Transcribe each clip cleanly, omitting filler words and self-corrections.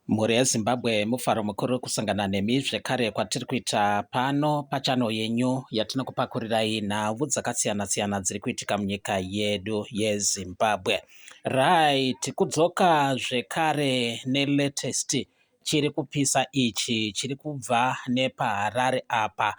Mhuri yeZimbabwe mufaro mukuru kusangana nemi zvekare kwatiri kuita pano pachano yenyu yatinokupakurirai nhau dzakasiyana-siyana dziri kuitika munyika yedu yeZimbabwe. Right, kudzoka zvekare nelatest chiri kupisa ichi chiri kubva nepaHarare apa.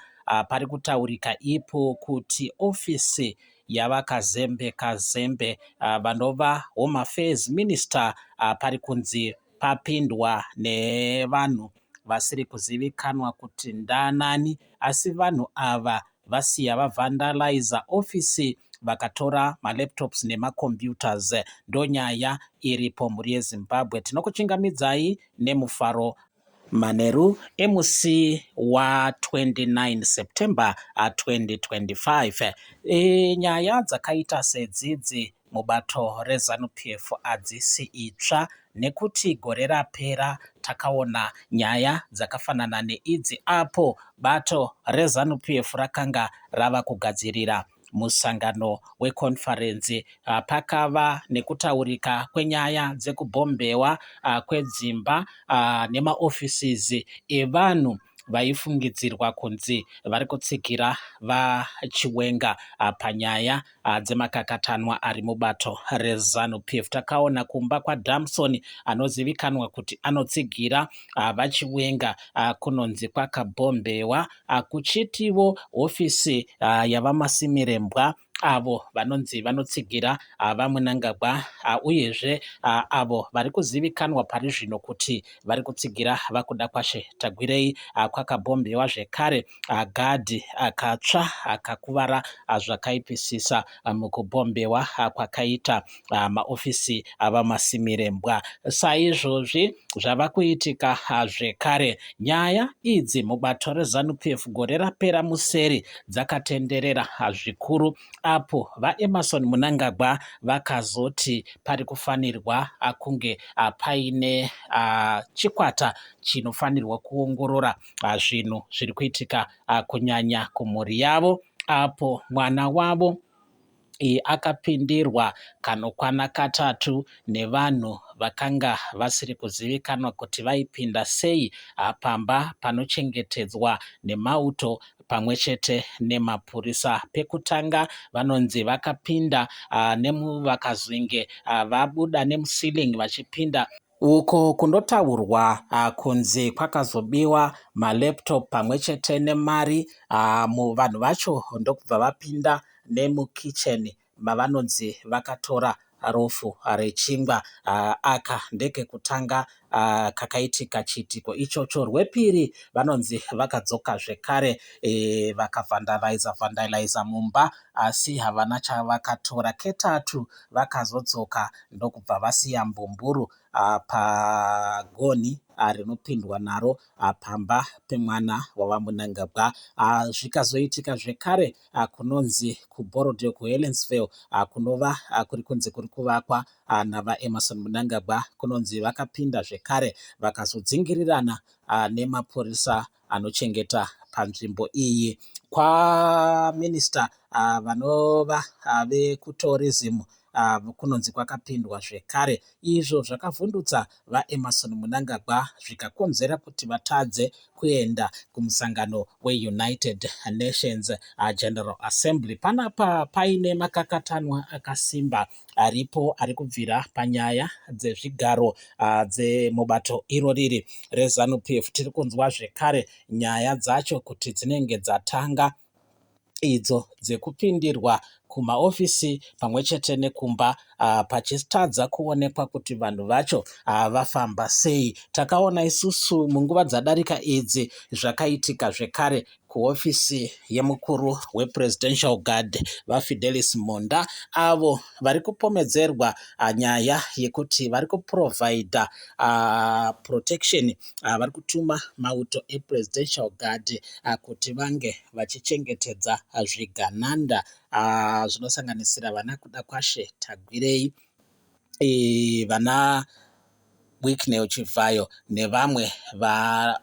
Pari kutaurika ipo kuti ofisi yavakazembe kazembe vanova Home Affairs Minister pari kunzi papindwa nevanhu vasiri kuzivikanwa kuti ndanani, asi vanhu ava vasiya vavhandaliza ofisi vakatora malaptops nemacomputers. Ndonyaya iripo mhuri yeZimbabwe. Tinokuchingamidzai nemufaro. Manheru emusi wa29 September 2025. Nyaya dzakaita sedzidzi mubato reZANU-PF hadzisi itsva, nekuti gore rapera takaona nyaya dzakafanana neidzi apo bato reZANU-PF rakanga rava kugadzirira musangano wekonferensi. Pakava nekutaurika kwenyaya dzekubhombewa kwedzimba nemaoffices evanhu vaifungidzirwa kunzi vari kutsigira vachiwenga panyaya dzemakakatanwa ari mubato reZANU-PF. Takaona kumba kwaDamson anozivikanwa kuti anotsigira vachiwenga kunonzi kwakabhombewa, kuchitiwo hofisi yavamasimirembwa avo vanonzi vanotsigira vaMunangagwa, uyezve avo vari kuzivikanwa pari zvino kuti vari kutsigira vakuda kwashe. Tagwirei kwakabhombewa zvekare gadhi akatsva akakuvara zvakaipisisa mukubhombewa kwakaita maofisi avamasimirembwa. Saizvozvi zvava kuitika zvekare. Nyaya idzi mubato reZANU-PF gore rapera museri dzakatenderera zvikuru, apo vaEmmerson Mnangagwa vakazoti pari kufanirwa kunge paine chikwata chinofanirwa kuongorora zvinhu zviri kuitika kunyanya kumhuri yavo, apo mwana wavo akapindirwa kanokwana katatu nevanhu vakanga vasiri kuzivikanwa kuti vaipinda sei pamba panochengetedzwa nemauto pamwe chete nemapurisa. Pekutanga vanonzi vakapinda vakazvinge vabuda nemusiling vachipinda uko kunotaurwa kunzi kwakazobiwa malaptop pamwe chete nemari. Vanhu vacho ndokubva vapinda nemukicheni mavanonzi vakatora rofu rechingwa. Aka ndekekutanga kakaitika chiitiko ichocho. Rwepiri vanonzi vakadzoka zvekare vakavhandaliza mumba, asi havana chavakatora. Ketatu vakazodzoka ndokubva vasiya mbumburu pagoni rinopindwa naro pamba pemwana wavaMunangagwa. Zvikazoitika zvekare kunonzi kuBorodeo kuHelensville kunova kuri kunzi kuri kuvakwa navaEmmerson Mnangagwa, kunonzi vakapinda zvekare vakazodzingirirana nemapurisa anochengeta panzvimbo iyi. Kwaminista vanova vekutourism kunonzi kwakapindwa zvekare. Izvo zvakavhundutsa vaEmmerson Mnangagwa zvikakonzera kuti vatadze kuenda kumusangano weUnited Nations General Assembly. Panapa paine makakatanwa akasimba aripo ari kubvira panyaya dzezvigaro dzemubato iroriri reZANU-PF. Tiri kunzwa zvekare nyaya dzacho kuti dzinenge dzatanga, idzo dzekupindirwa kumaofisi pamwe chete nekumba, pachitadza kuonekwa kuti vanhu vacho vafamba sei. Takaona isusu munguva dzadarika idzi zvakaitika zvekare kuofisi yemukuru wePresidential Guard vaFidelis Monda, avo vari kupomedzerwa nyaya yekuti vari kuprovhaidha protection, vari kutuma mauto ePresidential Guard kuti vange vachichengetedza zvigananda zvinosanganisira vana kuda kwashe. Tagwirei vana Wicknell Chivayo nevamwe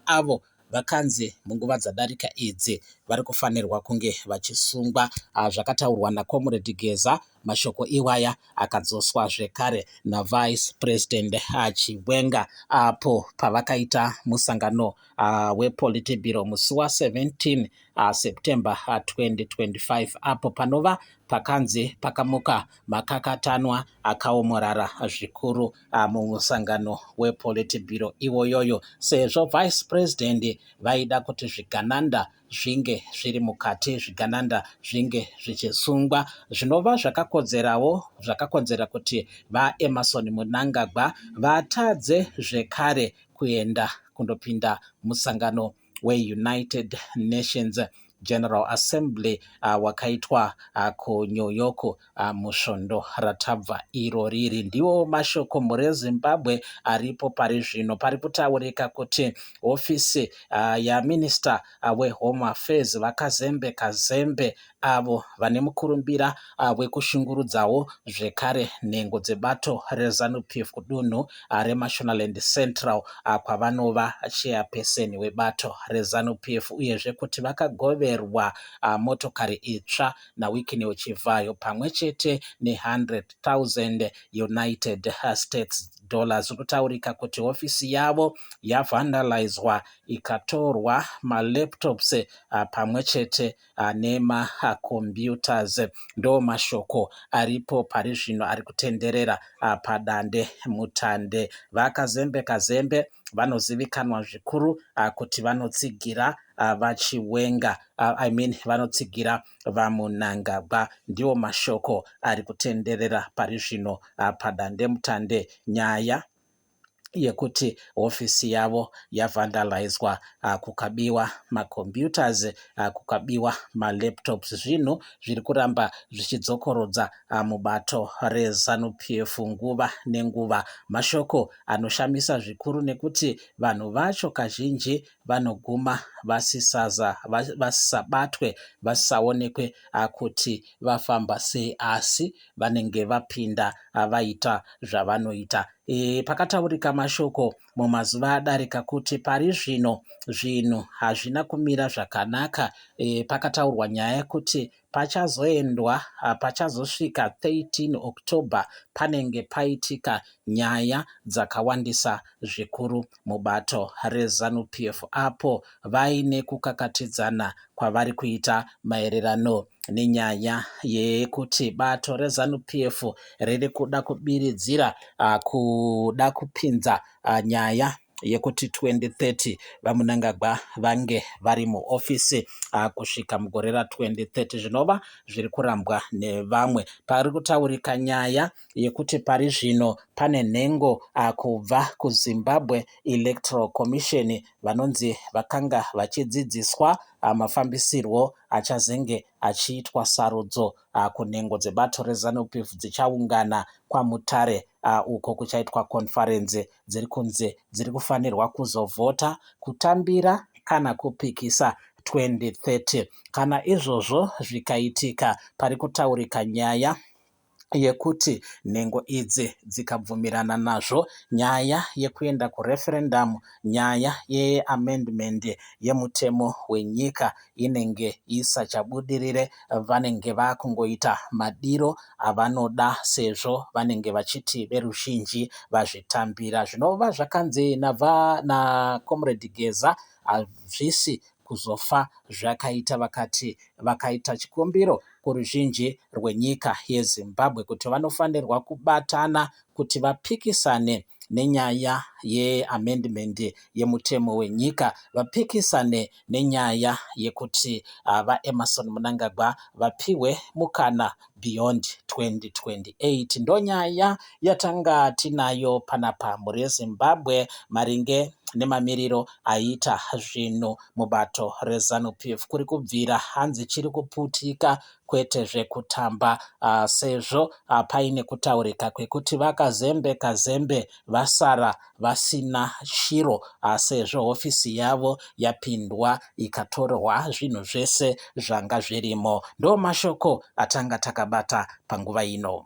avo vakanzi munguva dzadarika idzi vari kufanirwa kunge vachisungwa. Zvakataurwa naComrade Geza mashoko iwaya akadzoswa zvekare navice president Chiwenga apo pavakaita musangano wePolitburo musi wa17 September 2025 apo panova pakanzi pakamuka makakatanwa akaomorara zvikuru mumusangano wePolitburo iwoyoyo, sezvo vice president vaida kuti zvigananda zvinge zviri mukati, zvigananda zvinge zvichisungwa, zvinova zvakakonzera kuti vaEmmerson Mnangagwa vatadze zvekare kuenda kundopinda musangano weUnited Nations General Assembly wakaitwa kuNew York musvondo ratabva iro riri. Ndiwo mashoko mureZimbabwe aripo pari zvino. Pari kutaurika kuti hofisi yaMinista weHome Affairs vakazembe kazembe avo vane mukurumbira wekushungurudzawo zvekare nhengo dzebato reZANU-PF kudunhu reMashonaland Central kwavanova chairperson webato reZANU-PF, uyezve kuti vakagoverwa motokari itsva naWicknell Chivayo pamwe chete ne$100,000 United States dollars. Kutaurika kuti hofisi yavo yavandalizwa ikatorwa malaptops pamwe chete nemacomputers. Ndo mashoko aripo pari zvino ari kutenderera padande mutande. Vakazembe kazembe vanozivikanwa zvikuru kuti vanotsigira vaChiwenga vanotsigira vaMnangagwa. Ndiwo mashoko ari kutenderera pari zvino padande mutande, nyaya yekuti hofisi yavo yavandalizwa, kukabiwa macomputers, kukabiwa malaptops, zvinhu zviri kuramba zvichidzokorodza mubato reZANU-PF nguva nenguva. Mashoko anoshamisa zvikuru nekuti vanhu vacho kazhinji vanoguma vasisabatwe, vasisaonekwe kuti vafamba sei, asi vanenge vapinda vaita zvavanoita. Pakataurika mashoko mumazuva adarika kuti pari zvino zvinhu hazvina kumira zvakanaka. Pakataurwa nyaya yekuti pachazosvika 13 October panenge paitika nyaya dzakawandisa zvikuru mubato reZANU-PF, apo vaine kukakatidzana kwavari kuita maererano nenyaya yekuti bato reZANU-PF riri kuda kubiridzira kuda kupinza nyaya yekuti 2030 vaMnangagwa vange vari muofisi kusvika mugore ra2030, zvinova zviri kurambwa nevamwe. Pari kutaurika nyaya yekuti pari zvino pane nhengo kubva kuZimbabwe Electoral Commission vanonzi vakanga vachidzidziswa mafambisirwo achazenge achiitwa sarudzo kunhengo dzebato reZANU-PF dzichaungana kwaMutare uko kuchaitwa conference, dziri kunze dziri kufanirwa kuzovhota kutambira kana kupikisa 2030. Kana izvozvo zvikaitika, pari kutaurika nyaya yekuti nhengo idzi dzikabvumirana nazvo, nyaya yekuenda kureferendum, nyaya yeamendment yemutemo wenyika inenge isachabudirire. Vanenge vakungoita madiro avanoda, sezvo vanenge vachiti veruzhinji vazvitambira. Zvinova zvakanzi naComrade Geza hazvisi kuzofa zvakaita, vakati vakaita chikumbiro kuruzhinji rwenyika yeZimbabwe kuti vanofanirwa kubatana kuti vapikisane nenyaya yeamendment yemutemo wenyika, vapikisane nenyaya yekuti vaEmmerson Mnangagwa vapiwe mukana beyond 2028. Ndonyaya yatanga tinayo panapa mureZimbabwe maringe nemamiriro aita zvino mubato reZANU-PF. Kuri kubvira hanzi chiri kuputika kwete zvekutamba, sezvo paine kutaurika kwekuti vakazembe kazembe vasara vasina shiro, sezvo hofisi yavo yapindwa ikatorwa zvinhu zvese zvanga zvirimo. Ndo mashoko atanga takabata panguva ino.